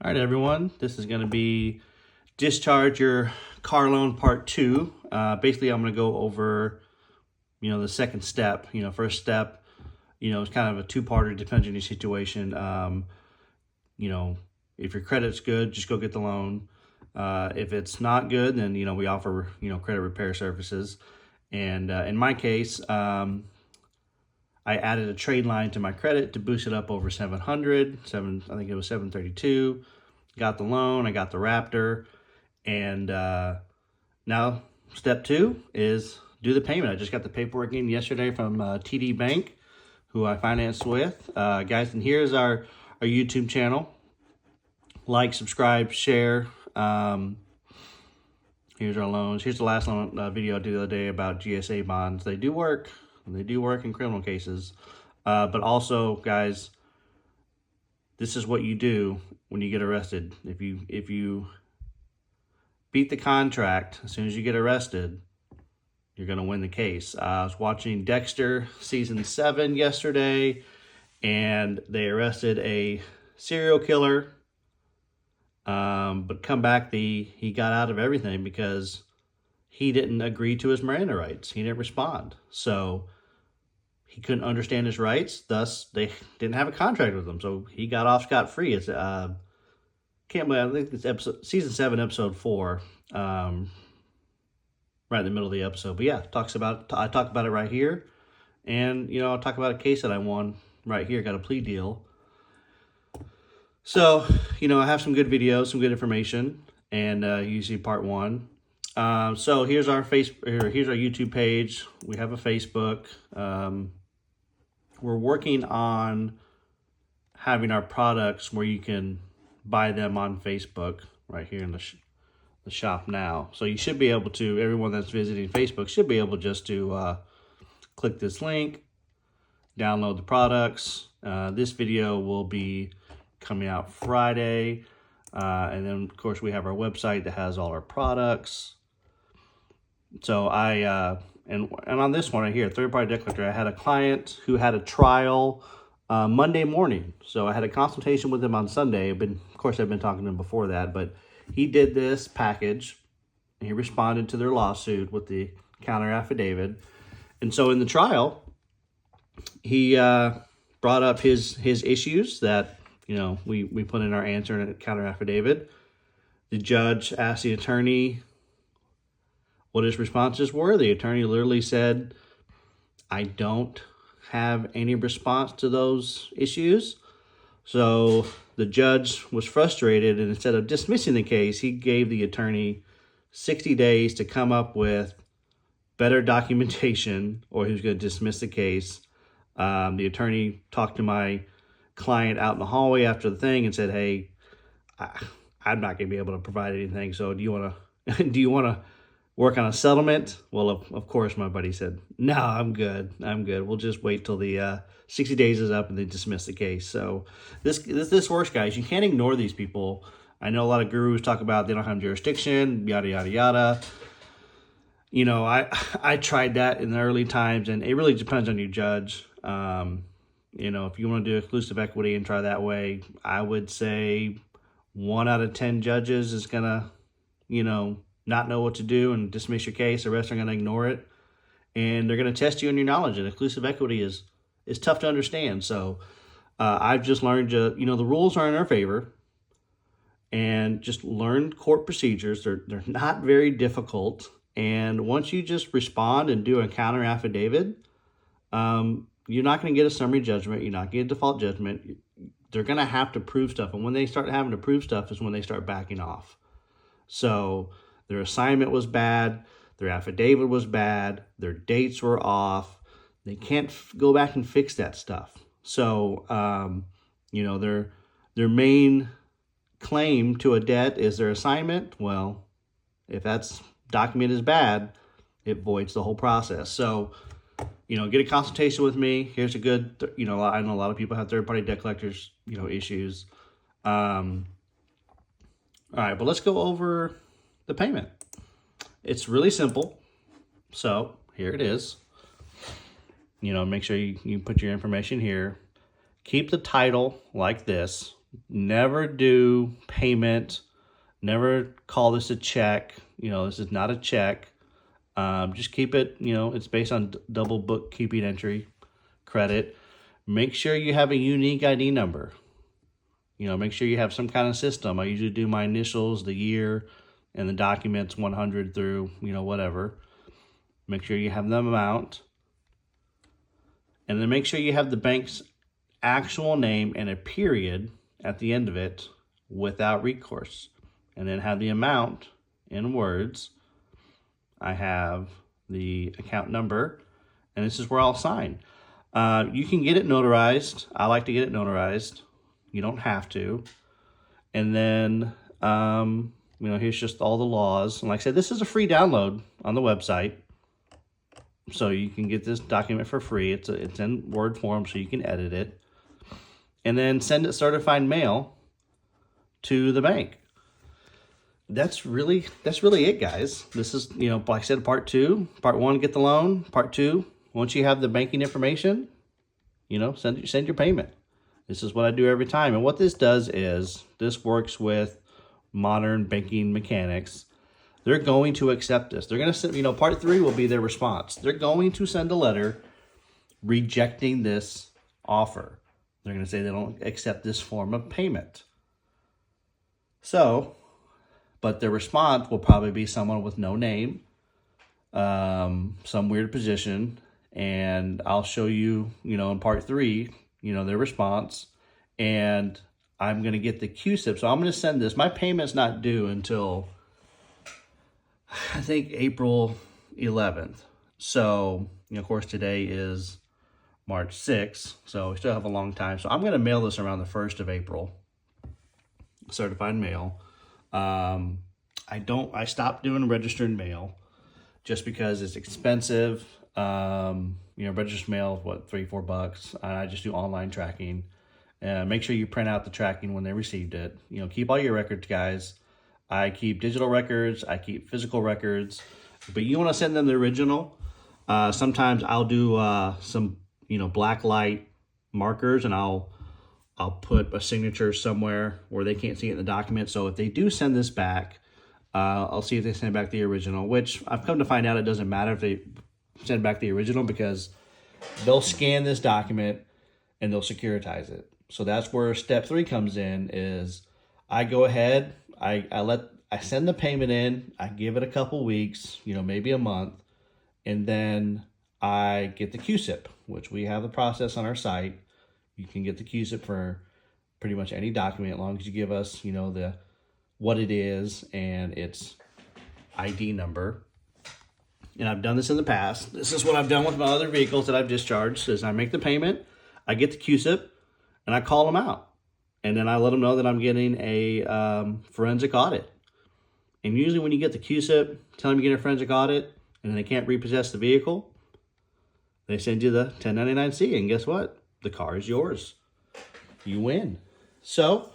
All right, everyone, this is going to be Discharge Your Car Loan Part 2. Basically, I'm going to go over, the second step. First step, it's kind of a two-parter, depends on your situation. If your credit's good, just go get the loan. If it's not good, then, we offer, credit repair services. And in my case, I added a trade line to my credit to boost it up over 700, I think it was 732. Got the loan, I got the Raptor, and now step 2 is do the payment. I just got the paperwork in yesterday from TD Bank, who I financed with. Guys, and here's our YouTube channel. Like, subscribe, share. Here's our loans. Here's the last loan video I did the other day about GSA bonds. They do work. They do work in criminal cases. But also, guys, this is what you do when you get arrested. If you beat the contract as soon as you get arrested, you're going to win the case. I was watching Dexter season 7 yesterday, and they arrested a serial killer. But come back, he got out of everything because he didn't agree to his Miranda rights. He didn't respond. So he couldn't understand his rights. Thus, they didn't have a contract with him. So he got off scot-free. It's can't believe, I think it's season 7, episode 4, right in the middle of the episode. But yeah, I talk about it right here, and I'll talk about a case that I won right here. Got a plea deal. So I have some good videos, some good information, and usually part 1. So here's our here's our YouTube page. We have a Facebook. We're working on having our products where you can buy them on Facebook right here in the shop now. So you should be able to, everyone that's visiting Facebook should be able just to click this link, download the products. This video will be coming out Friday. And then, of course, we have our website that has all our products. So and on this one right here, third-party debt collector, I had a client who had a trial Monday morning. So I had a consultation with him on Sunday. Of course, I've been talking to him before that, but he did this package. And he responded to their lawsuit with the counter affidavit. And so in the trial, he brought up his issues that, we put in our answer in a counter affidavit. The judge asked the attorney what his responses were. The attorney literally said, I don't have any response to those issues. So the judge was frustrated, and instead of dismissing the case, he gave the attorney 60 days to come up with better documentation, or he was going to dismiss the case. The attorney talked to my client out in the hallway after the thing and said, hey, I'm not going to be able to provide anything, so do you want to work on a settlement? Well, of course, my buddy said, no, I'm good. We'll just wait till the 60 days is up and then dismiss the case. So this works, guys. You can't ignore these people. I know a lot of gurus talk about they don't have jurisdiction, yada, yada, yada. I tried that in the early times, and it really depends on your judge. If you want to do exclusive equity and try that way, I would say 1 out of 10 judges is going to, not know what to do and dismiss your case. The rest are going to ignore it, and they're going to test you on your knowledge. And exclusive equity is tough to understand. So I've just learned the rules are in our favor, and just learn court procedures. They're not very difficult. And once you just respond and do a counter affidavit, you're not going to get a summary judgment. You're not going to get a default judgment. They're going to have to prove stuff. And when they start having to prove stuff is when they start backing off. So their assignment was bad. Their affidavit was bad. Their dates were off. They can't go back and fix that stuff. So, their main claim to a debt is their assignment. Well, if that's document is bad, it voids the whole process. So, get a consultation with me. Here's a good, I know a lot of people have third-party debt collectors, issues. All right, but let's go over the payment. It's really simple. So here it is. Make sure you put your information here. Keep the title like this. never do payment. Never call this a check. This is not a check. Just keep it, it's based on double bookkeeping entry credit. Make sure you have a unique ID number. Make sure you have some kind of system. I usually do my initials, the year, and the documents 100 through, whatever. Make sure you have the amount. And then make sure you have the bank's actual name and a period at the end of it without recourse. And then have the amount in words. I have the account number, and this is where I'll sign. You can get it notarized. I like to get it notarized. You don't have to. And then, here's just all the laws. And like I said, this is a free download on the website. So you can get this document for free. It's in Word form, so you can edit it. And then send it certified mail to the bank. That's really it, guys. This is, like I said, part 2. Part 1, get the loan. Part 2, once you have the banking information, send your payment. This is what I do every time. And what this does is, this works with modern banking mechanics. They're going to accept this. They're going to send, part 3 will be their response. They're going to send a letter rejecting this offer. They're going to say they don't accept this form of payment. So, but their response will probably be someone with no name, some weird position, and I'll show you, in part 3, their response, and I'm going to get the CUSIP. So I'm going to send this. My payment's not due until, I think, April 11th. So, of course, today is March 6th, so we still have a long time. So I'm going to mail this around the 1st of April, certified mail. I stopped doing registered mail just because it's expensive. Registered mail, $3-4. I just do online tracking. Make sure you print out the tracking when they received it. Keep all your records, guys. I keep digital records. I keep physical records. But you want to send them the original. Sometimes I'll do some, black light markers, and I'll put a signature somewhere where they can't see it in the document. So if they do send this back, I'll see if they send back the original, which I've come to find out it doesn't matter if they send back the original, because they'll scan this document and they'll securitize it. So that's where step 3 comes in, is I go ahead, I send the payment in, I give it a couple weeks, maybe a month, and then I get the CUSIP, which we have the process on our site. You can get the CUSIP for pretty much any document, as long as you give us, what it is and its ID number. And I've done this in the past. This is what I've done with my other vehicles that I've discharged, is I make the payment, I get the CUSIP, and I call them out. And then I let them know that I'm getting a forensic audit. And usually when you get the CUSIP, tell them you get a forensic audit, and then they can't repossess the vehicle, they send you the 1099-C, and guess what? The car is yours. You win. So,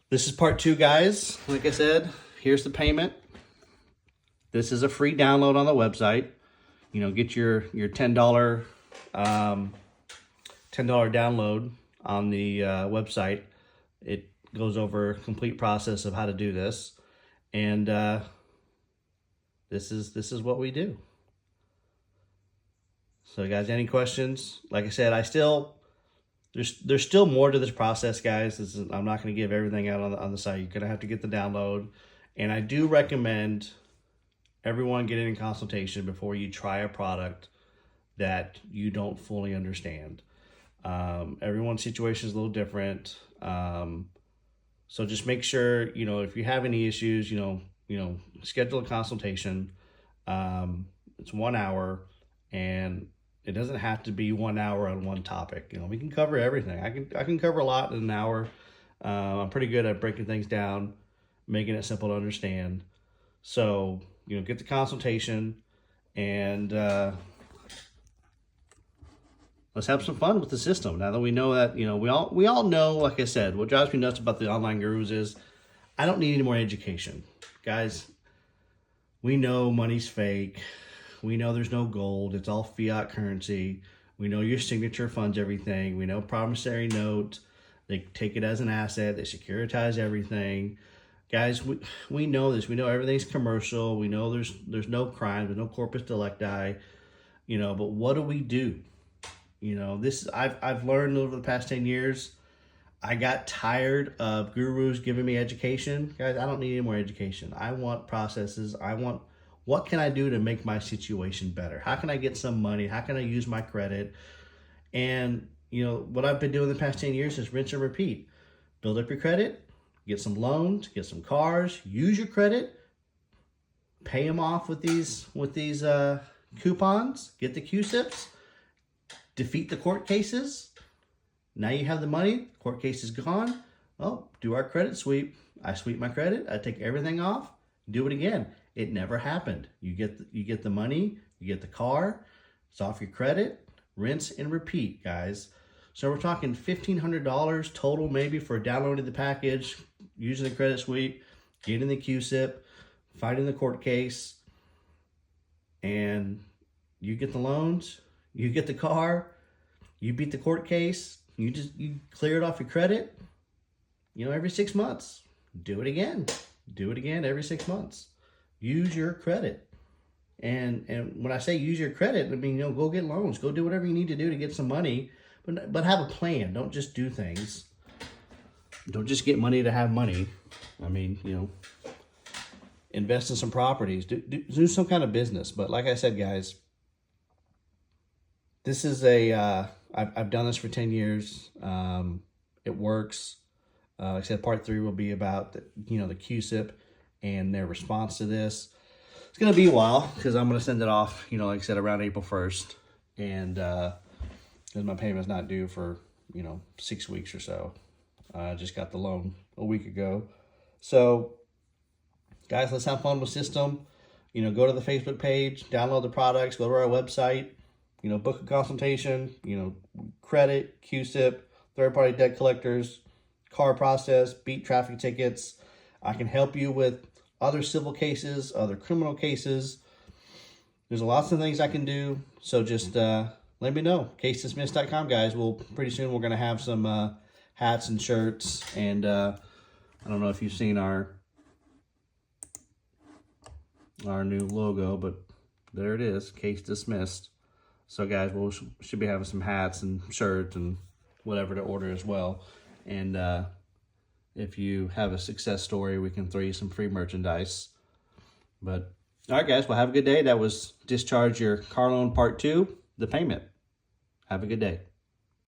this is part 2, guys. Like I said, here's the payment. This is a free download on the website. Get your $10 download on the website. It goes over a complete process of how to do this, and this is what we do. So, guys, any questions? Like I said, there's still more to this process, guys. I'm not going to give everything out on the site. You're going to have to get the download, and I do recommend everyone getting in consultation before you try a product that you don't fully understand. Everyone's situation is a little different. So just make sure, if you have any issues, schedule a consultation. It's 1 hour, and it doesn't have to be 1 hour on one topic. We can cover everything. I can cover a lot in an hour. I'm pretty good at breaking things down, making it simple to understand. So, get the consultation, and let's have some fun with the system. Now that we know that, we all know, like I said, what drives me nuts about the online gurus is I don't need any more education. Guys, we know money's fake. We know there's no gold. It's all fiat currency. We know your signature funds everything. We know promissory note. They take it as an asset. They securitize everything. Guys, we know this. We know everything's commercial. We know there's no crime. There's no corpus delicti. But what do we do? I've learned over the past 10 years. I got tired of gurus giving me education. Guys, I don't need any more education. I want processes. What can I do to make my situation better? How can I get some money? How can I use my credit? And, what I've been doing the past 10 years is rinse and repeat. Build up your credit, get some loans, get some cars, use your credit, pay them off with these coupons, get the CUSIPs, defeat the court cases. Now you have the money, court case is gone. Oh, do our credit sweep. I sweep my credit, I take everything off, do it again. It never happened. You get the money, you get the car, it's off your credit, rinse and repeat, guys. So we're talking $1,500 total maybe for downloading the package, using the credit sweep, getting the CUSIP, fighting the court case, and you get the loans, you get the car, you beat the court case, you clear it off your credit, every 6 months. Do it again. Do it again every 6 months. Use your credit. And when I say use your credit, I mean, go get loans, go do whatever you need to do to get some money, but have a plan. Don't just do things. Don't just get money to have money. I mean, invest in some properties, do some kind of business. But like I said, guys, this is I've done this for 10 years. It works. Like I said, part 3 will be about the CUSIP and their response to this. It's going to be a while because I'm going to send it off, like I said, around April 1st. And because my payment's not due for, 6 weeks or so. I just got the loan a week ago. So, guys, let's have fun with system. Go to the Facebook page, download the products, go to our website, book a consultation, credit, CUSIP, third-party debt collectors, car process, beat traffic tickets. I can help you with other civil cases, other criminal cases. There's lots of things I can do. So just let me know. CaseDismissed.com, guys. Pretty soon we're going to have some hats and shirts. And I don't know if you've seen our new logo, but there it is, Case Dismissed. So guys, should be having some hats and shirts and whatever to order as well. And if you have a success story, we can throw you some free merchandise. But all right, guys, well, have a good day. That was Discharge Your Car Loan Part 2, the payment. Have a good day.